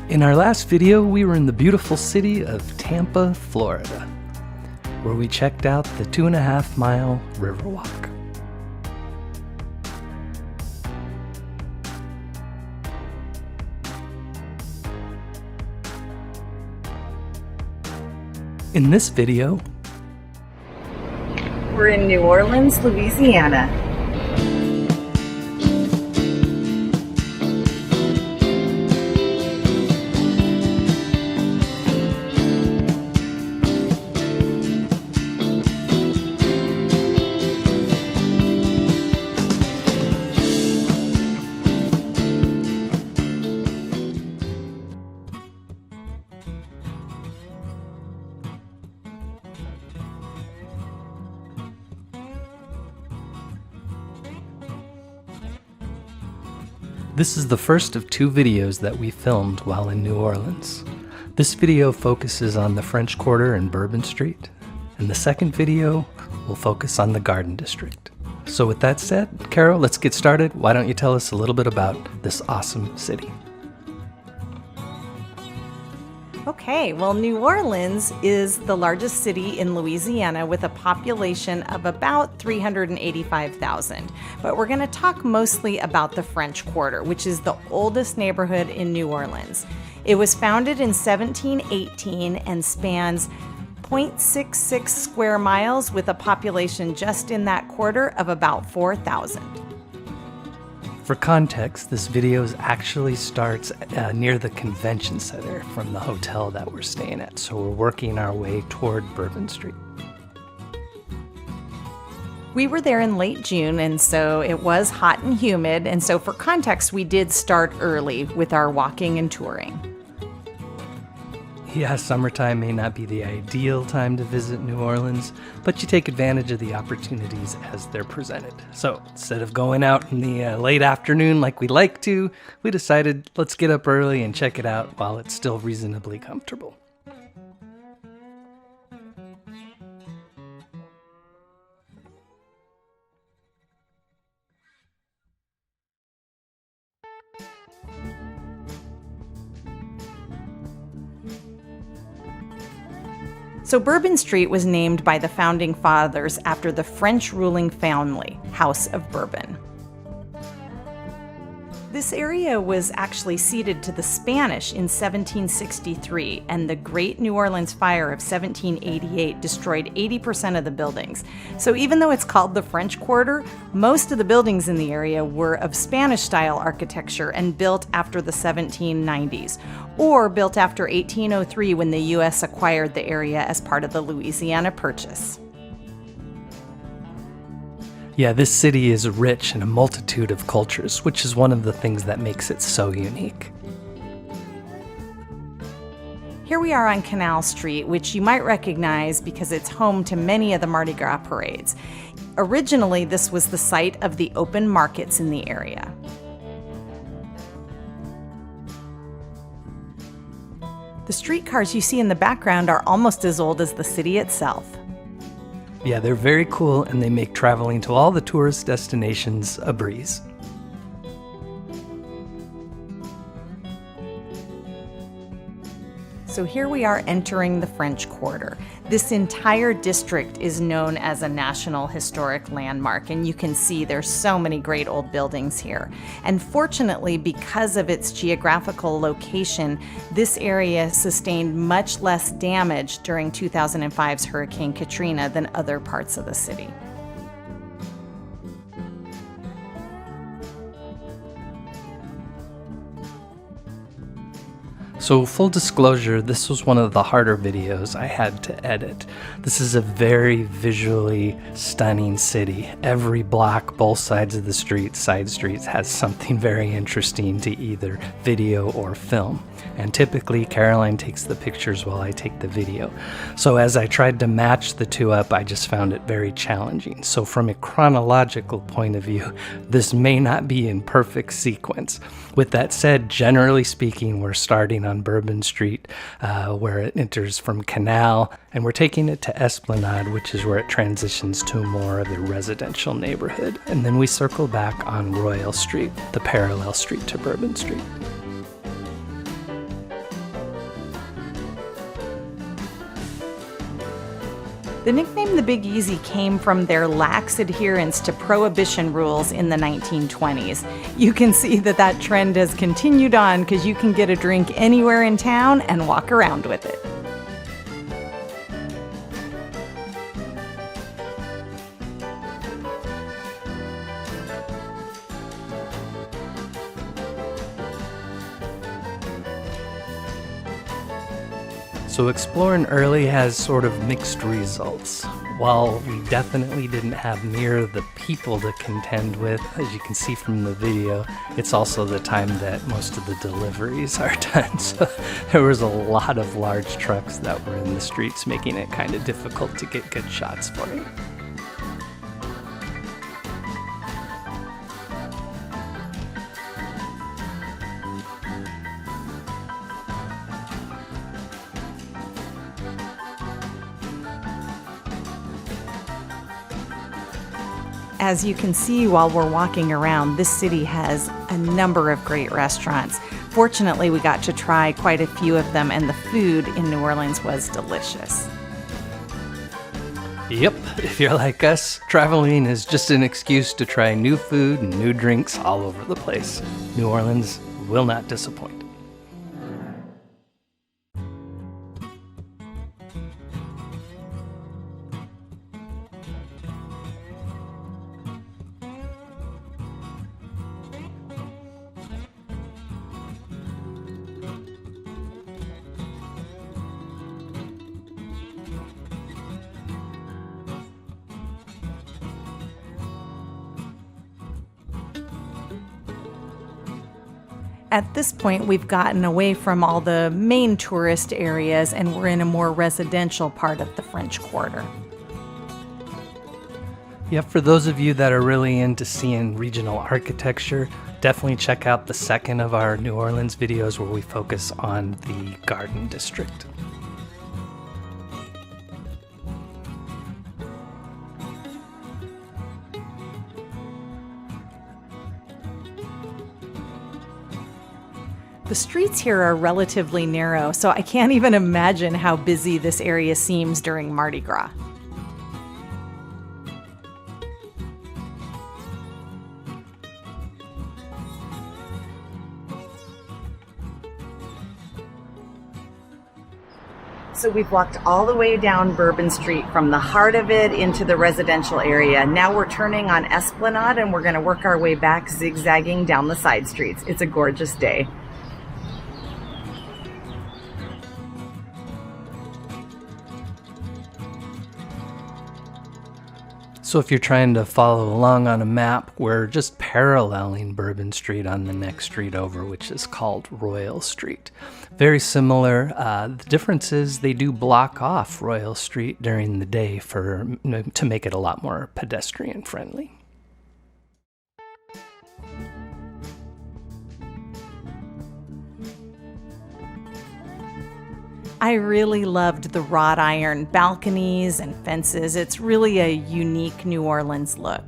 In our last video, we were in the beautiful city of Tampa, Florida, where we checked out the 2.5-mile Riverwalk. In this video, we're in New Orleans, Louisiana. This is the first of 2 videos that we filmed while in New Orleans. This video focuses on the French Quarter and Bourbon Street, and the second video will focus on the Garden District. So with that said, Carol, let's get started. Why don't you tell us a little bit about this awesome city? Okay, well, New Orleans is the largest city in Louisiana with a population of about 385,000. But we're going to talk mostly about the French Quarter, which is the oldest neighborhood in New Orleans. It was founded in 1718 and spans 0.66 square miles with a population just in that quarter of about 4,000. For context, this video actually starts near the convention center from the hotel that we're staying at, so we're working our way toward Bourbon Street. We were there in late June, and so it was hot and humid, and so for context, we did start early with our walking and touring. Yeah, summertime may not be the ideal time to visit New Orleans, but you take advantage of the opportunities as they're presented. So instead of going out in the late afternoon like we like to, we decided let's get up early and check it out while it's still reasonably comfortable. So Bourbon Street was named by the founding fathers after the French ruling family, House of Bourbon. This area was actually ceded to the Spanish in 1763, and the Great New Orleans Fire of 1788 destroyed 80% of the buildings. So even though it's called the French Quarter, most of the buildings in the area were of Spanish-style architecture and built after the 1790s, or built after 1803 when the U.S. acquired the area as part of the Louisiana Purchase. Yeah, this city is rich in a multitude of cultures, which is one of the things that makes it so unique. Here we are on Canal Street, which you might recognize because it's home to many of the Mardi Gras parades. Originally, this was the site of the open markets in the area. The streetcars you see in the background are almost as old as the city itself. Yeah, they're very cool, and they make traveling to all the tourist destinations a breeze. So here we are entering the French Quarter. This entire district is known as a National Historic Landmark, and you can see there's so many great old buildings here. And fortunately, because of its geographical location, this area sustained much less damage during 2005's Hurricane Katrina than other parts of the city. So full disclosure, this was one of the harder videos I had to edit. This is a very visually stunning city. Every block, both sides of the street, side streets, has something very interesting to either video or film. And typically Caroline takes the pictures while I take the video. So as I tried to match the two up, I just found it very challenging. So from a chronological point of view, this may not be in perfect sequence. With that said, generally speaking, we're starting on Bourbon Street, where it enters from Canal, and we're taking it to Esplanade, which is where it transitions to more of a residential neighborhood. And then we circle back on Royal Street, the parallel street to Bourbon Street. The nickname the Big Easy came from their lax adherence to prohibition rules in the 1920s. You can see that trend has continued on because you can get a drink anywhere in town and walk around with it. So exploring early has sort of mixed results. While we definitely didn't have near the people to contend with, as you can see from the video, it's also the time that most of the deliveries are done. So there was a lot of large trucks that were in the streets, making it kind of difficult to get good shots for it. As you can see while we're walking around, this city has a number of great restaurants. Fortunately, we got to try quite a few of them, and the food in New Orleans was delicious. Yep, if you're like us, traveling is just an excuse to try new food and new drinks all over the place. New Orleans will not disappoint. At this point, we've gotten away from all the main tourist areas and we're in a more residential part of the French Quarter. Yep, for those of you that are really into seeing regional architecture, definitely check out the second of our New Orleans videos where we focus on the Garden District. The streets here are relatively narrow, so I can't even imagine how busy this area seems during Mardi Gras. So we've walked all the way down Bourbon Street from the heart of it into the residential area. Now we're turning on Esplanade and we're going to work our way back, zigzagging down the side streets. It's a gorgeous day. So if you're trying to follow along on a map, we're just paralleling Bourbon Street on the next street over, which is called Royal Street. Very similar. The difference is they do block off Royal Street during the day to make it a lot more pedestrian friendly. I really loved the wrought iron balconies and fences. It's really a unique New Orleans look.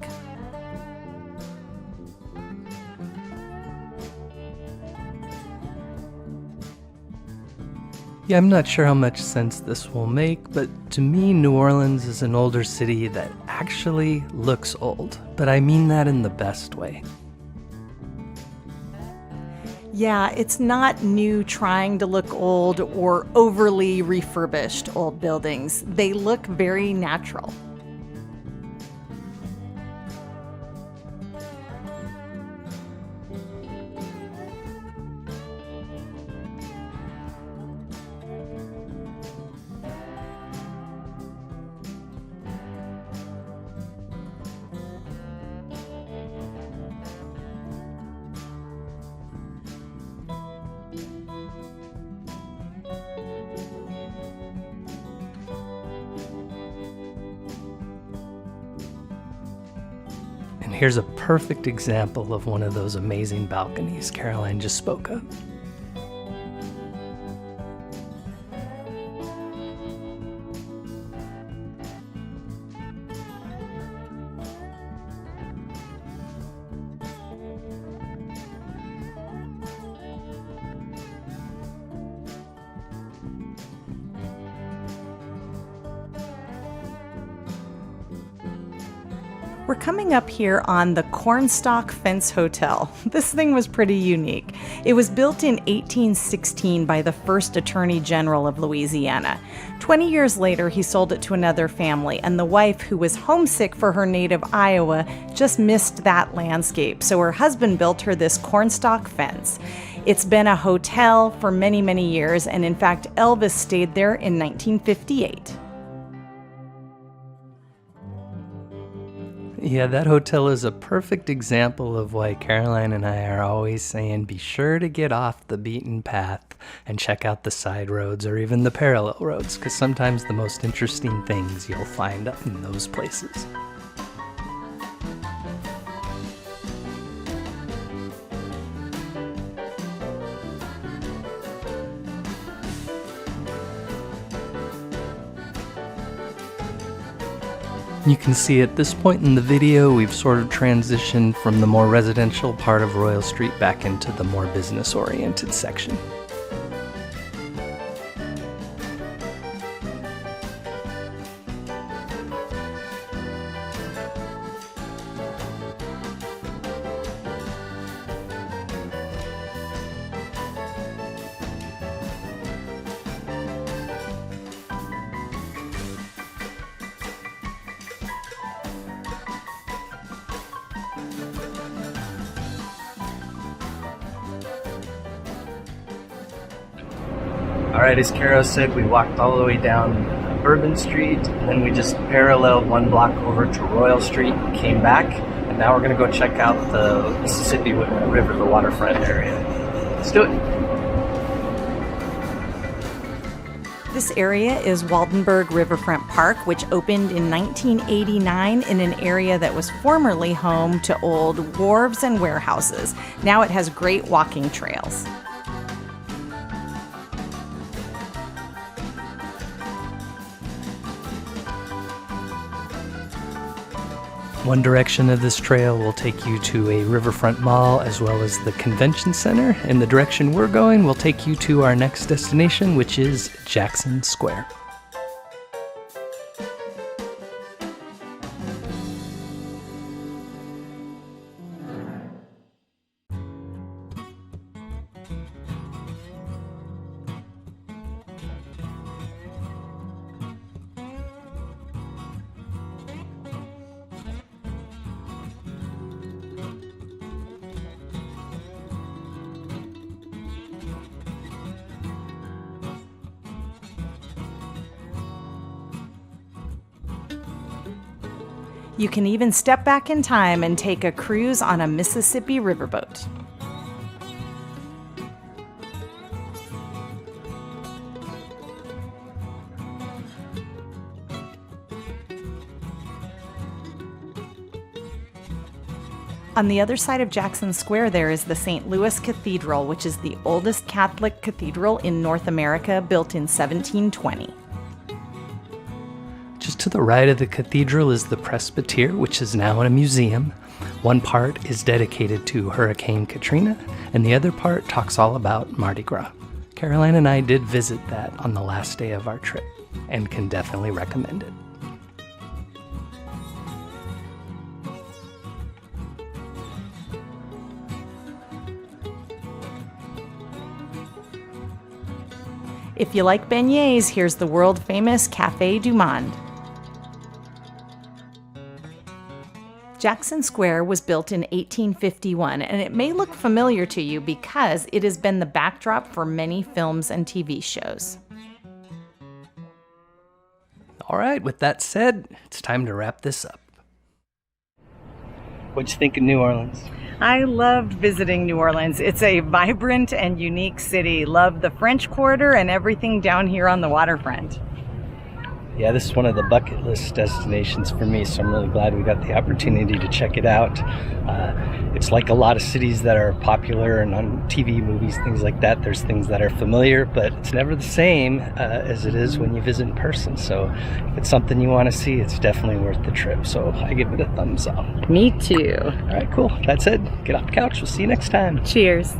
Yeah, I'm not sure how much sense this will make, but to me, New Orleans is an older city that actually looks old, but I mean that in the best way. Yeah, it's not new trying to look old or overly refurbished old buildings. They look very natural. And here's a perfect example of one of those amazing balconies Caroline just spoke of. We're coming up here on the Cornstalk Fence Hotel. This thing was pretty unique. It was built in 1816 by the first Attorney General of Louisiana. 20 years later, he sold it to another family, and the wife, who was homesick for her native Iowa, just missed that landscape. So her husband built her this cornstalk fence. It's been a hotel for many, many years, and in fact, Elvis stayed there in 1958. Yeah, that hotel is a perfect example of why Caroline and I are always saying be sure to get off the beaten path and check out the side roads or even the parallel roads, because sometimes the most interesting things you'll find in those places. You can see at this point in the video, we've sort of transitioned from the more residential part of Royal Street back into the more business-oriented section. All right, as Caro said, we walked all the way down Bourbon Street, and then we just paralleled one block over to Royal Street and came back. And now we're going to go check out the Mississippi River, the waterfront area. Let's do it. This area is Waldenburg Riverfront Park, which opened in 1989 in an area that was formerly home to old wharves and warehouses. Now it has great walking trails. One direction of this trail will take you to a riverfront mall as well as the convention center, and the direction we're going will take you to our next destination, which is Jackson Square. You can even step back in time and take a cruise on a Mississippi riverboat. On the other side of Jackson Square there is the St. Louis Cathedral, which is the oldest Catholic cathedral in North America, built in 1720. Just to the right of the cathedral is the presbytere, which is now in a museum. One part is dedicated to Hurricane Katrina, and the other part talks all about Mardi Gras. Caroline and I did visit that on the last day of our trip, and can definitely recommend it. If you like beignets, here's the world-famous Café du Monde. Jackson Square was built in 1851, and it may look familiar to you because it has been the backdrop for many films and TV shows. All right, with that said, it's time to wrap this up. What'd you think of New Orleans? I loved visiting New Orleans. It's a vibrant and unique city. Loved the French Quarter and everything down here on the waterfront. Yeah, this is one of the bucket list destinations for me, so I'm really glad we got the opportunity to check it out. It's like a lot of cities that are popular and on TV, movies, things like that. There's things that are familiar, but it's never the same as it is when you visit in person. So if it's something you want to see, it's definitely worth the trip. So I give it a thumbs up. Me too. All right, cool. That's it. Get off the couch. We'll see you next time. Cheers.